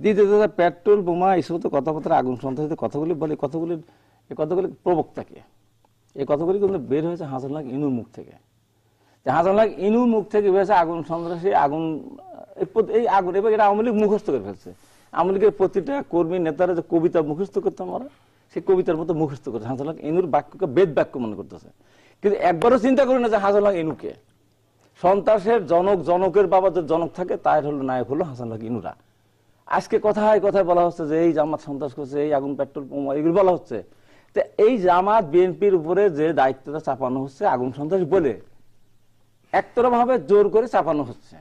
দ্বিতীয়ত পেট্রোল বোমা এই সমস্ত কথাবার্তা, আগুন সন্ত্রাসের কথাগুলি বলে, এই কথাগুলি প্রবক্তাকে, এই কথাগুলি কিন্তু বের হয়েছে হাসানুল্লাহ ইনুর মুখ থেকে। হাসানুল্লাহ ইনুর মুখ থেকে বের হয়েছে আগুন সন্ত্রাসী, আগুন এই আগুন, এবার এটা আওয়ামী লীগ মুখস্থ করে ফেলছে। আওয়ামী লীগের প্রতিটা কর্মী নেতারা যে কবিতা মুখস্থ করতাম আমরা, সেই কবিতার মতো মুখস্থ করছে। হাসানুল্লাহ ইনুর বাক্যকে বেদ বাক্য মনে করতেছে, কিন্তু একবারও চিন্তা করি না যে হাসানুল্লাহ ইনুকে। সন্ত্রাসের জনকের বাবা যে জনক থাকে, তার হলো নায়ক হলো হাসানুল্লাহ ইনুরা। আজকে কথায় কথায় বলা হচ্ছে যে এই জামাত সন্ত্রাস করছে, এই আগুন পেট্রোল বোমা, এগুলো বলা হচ্ছে। তো এই জামাত বিএনপির উপরে যে দায়িত্বটা চাপানো হচ্ছে আগুন সন্ত্রাস বলে, একতরফা ভাবে জোর করে চাপানো হচ্ছে।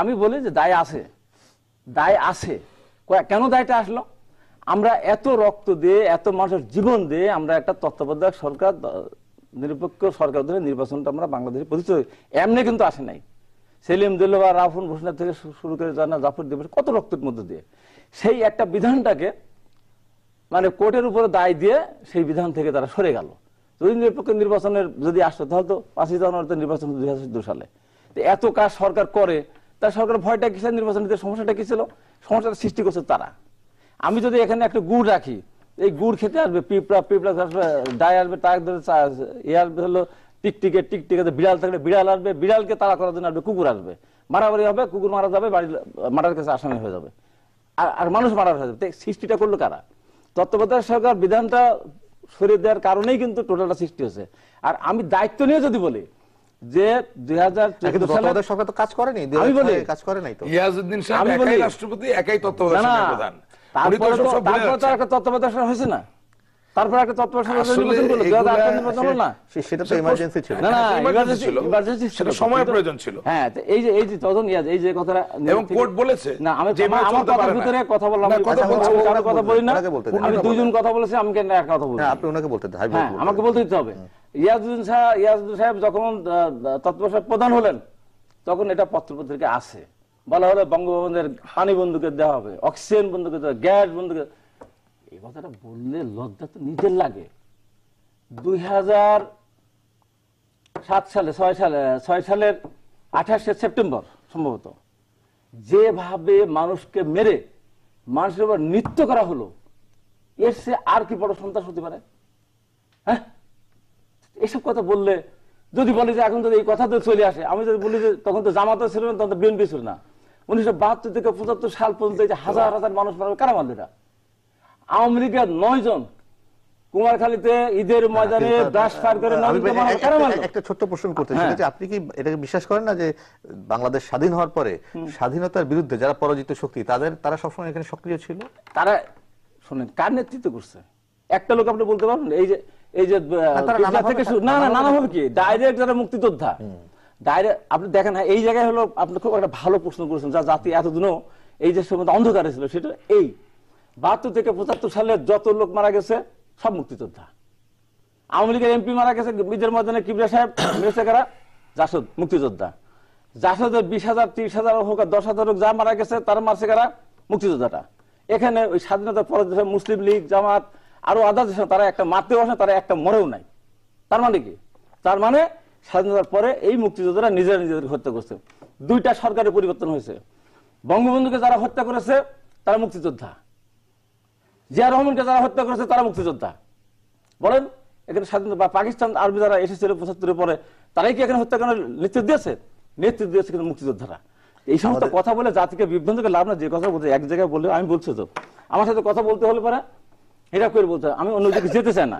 আমি বলি যে দায় আছে, দায় আছে। কেন দায়টা আসলো? আমরা এত রক্ত দিয়ে, এত মানুষের জীবন দিয়ে আমরা একটা তত্ত্বাবধায়ক সরকার, নিরপেক্ষ সরকার ধরে নির্বাচনটা আমরা বাংলাদেশে প্রতিষ্ঠা, এমনি কিন্তু আসে নাই। সেলিম দেলোয়ার, রাফুল ভূষণা থেকে শুরু করে জাফর দিবস, কত রক্তের মধ্যে দিয়ে সেই একটা বিধানটাকে মানে কোর্টের উপরে দায় দিয়ে সেই বিধান থেকে তারা সরে গেল। যদি নিরপেক্ষ নির্বাচনের যদি আসতো, তাহলে তো 5ই জানুয়ারিতে নির্বাচন 2002 সালে। এত কাজ সরকার করে, তার সরকার ভয়টা কিসের? নির্বাচন দিতে সমস্যাটা কি ছিল? সমস্যাটা সৃষ্টি করছে তারা। আমি যদি এখানে একটা গুড় রাখি, এই গুড় খেতে আসবে পিঁপড়া, আসবে ডায় আসবে, তার আসবে হলো টিকটিকে, বিড়াল থাকলে বিড়াল আসবে, বিড়ালকে তাড়া করার জন্য আসবে কুকুর, আসবে মারামারি হবে, কুকুর মারা যাবে, মারার কাছে আসামি হয়ে যাবে, আর মানুষ মারা হয়ে যাবে। সৃষ্টিটা করলো কারা? তত্ত্বাবধায়ক সরকার বিধানটা সরিয়ে দেওয়ার কারণেই কিন্তু টোটালটা সৃষ্টি হয়েছে। আর আমি দায়িত্ব নিয়ে যদি বলি যে 2014 সালে সরকার তো কাজ করেনি, আমি বলি কাজ করে নাই তো। ইয়াজউদ্দিন সাহেব একাই রাষ্ট্রপতি, একাই তত্ত্বাবধায়ক সরকার প্রধান। তারপর তো একটা তত্ত্বাবধায়ক সরকার হয়েছে না, তারপর একটা তত্ত্বাবধায়ক সরকার নির্বাচন করলো, 2008 নির্বাচন হলো না, সেটা তো ইমার্জেন্সি ছিল। না, ইমার্জেন্সি ছিল, সময় প্রয়োজন ছিল। হ্যাঁ, এই যে তখন এই যে কথাটা এবং কোর্ট বলেছে না, আমি আমার কথার ভিতরে কথা বললাম, কথা বলি না, আমি দুইজন কথা বলেছি, আমি কেন এক কথা বলি? আপনি ওনাকে বলতে দেন, হ্যাঁ আমাকে বলতে দিতে হবে। ইয়াজউদ্দিন সাহেব যখন তত্ত্বাবধায়ক প্রধান হলেন, তখন এটা পত্রপত্রিকা আছে, বলা হলো বঙ্গবন্ধুর পানি বন্ধুকে দেওয়া হবে, অক্সিজেন বন্ধুকে দেওয়া, গ্যাস বন্ধুকে। এই কথাটা বললে লজ্জা তো নিজের লাগে। 2007 সালে 6 সালের 28শে সেপ্টেম্বর সম্ভবত যেভাবে মানুষকে মেরে মানুষের উপর নৃত্য করা হলো, এর সে আর কি বড় সন্ত্রাস হতে পারে? হ্যাঁ, এসব কথা বললে যদি বলি যে এখন যদি এই কথা তো চলে আসে, আমি যদি বলি যে তখন তো জামাতও ছিল না, তখন তো বিএনপি ছিল না, 1972 থেকে 75 সাল পর্যন্ত এই যে হাজার হাজার মানুষ মারবে, কারা মারল? এটা আওয়ামী লীগের 9 জন কুমারখালীতে ঈদের ময়দানে ব্রাশ ফায়ার করে। একটা ছোট্ট প্রশ্ন করতে চাই যে আপনি কি এটাকে বিশ্বাস করেন না যে বাংলাদেশ স্বাধীন হওয়ার পরে স্বাধীনতার বিরুদ্ধে যারা পরাজিত শক্তি তারা সবসময় এখানে সক্রিয় ছিল? তারা শুনেন কার নেতৃত্ব করছে? একটা লোক আপনি বলতে পারবেন? এই যে নানাভাবে কি ডাইরেক্ট যারা মুক্তিযোদ্ধা, ডাইরেক্ট আপনি দেখেন। এই জায়গায় হলো আপনি খুব একটা ভালো প্রশ্ন করেছেন, যা জাতি এতদিনও এই যে সময় অন্ধকারে ছিল, সেটা এই 72 থেকে 75 সালে যত লোক মারা গেছে সব মুক্তিযোদ্ধা। আওয়ামী লীগের এমপি মারা গেছে ঈদের ময়দানে, কিবরিয়া সাহেব মেরেছে কারা? জাসদ, মুক্তিযোদ্ধা। জাসদের 20,000 30,000 হোক আর 10,000 হোক যা মারা গেছে, তারা মারছে কারা? মুক্তিযোদ্ধাটা। এখানে ওই স্বাধীনতার পরে মুসলিম লীগ, জামাত আরো আদার্স, তারা একটা মারতেও আসে, তারা একটা মরেও নাই। তার মানে কি? তার মানে স্বাধীনতার পরে এই মুক্তিযোদ্ধারা নিজেরা নিজেদের হত্যা করছে। 2টা সরকারের পরিবর্তন হয়েছে। বঙ্গবন্ধুকে যারা হত্যা করেছে তারা মুক্তিযোদ্ধা, জিয়া রহমানকে যারা হত্যা করেছে তারা মুক্তিযোদ্ধা। বলেন এখানে স্বাধীনতা বা পাকিস্তান আর্মি যারা এসেছিল 75-এর পরে, তারাই কি এখানে হত্যা করার নেতৃত্ব দিয়েছে? নেতৃত্ব দিয়েছে কিন্তু মুক্তিযোদ্ধারা। এই সমস্ত কথা বলে জাতিকে বিভ্রান্তকে লাভ না। যে কথা বলতে এক জায়গায় বললে, আমি বলছি তো আমার সাথে কথা বলতে হলে পরে এটা করে বলতে, আমি অন্য দিকে যেতে চাই না।